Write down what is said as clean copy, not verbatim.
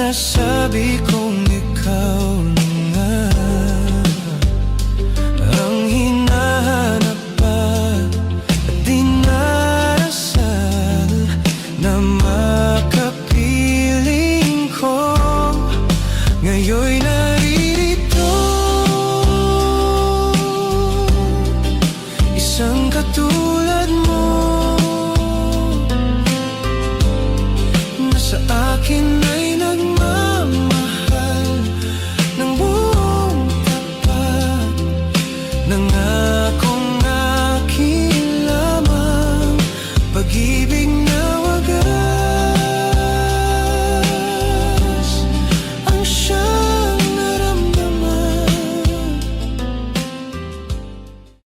nasabi kong ikaw na nga ang hinahanap at dinarasal na makapiling ko. Ngayon'y naririto, isang katulad mo na sa akin ay nagmamahal ng buong tapat. Nangakong akin lamang pag-ibig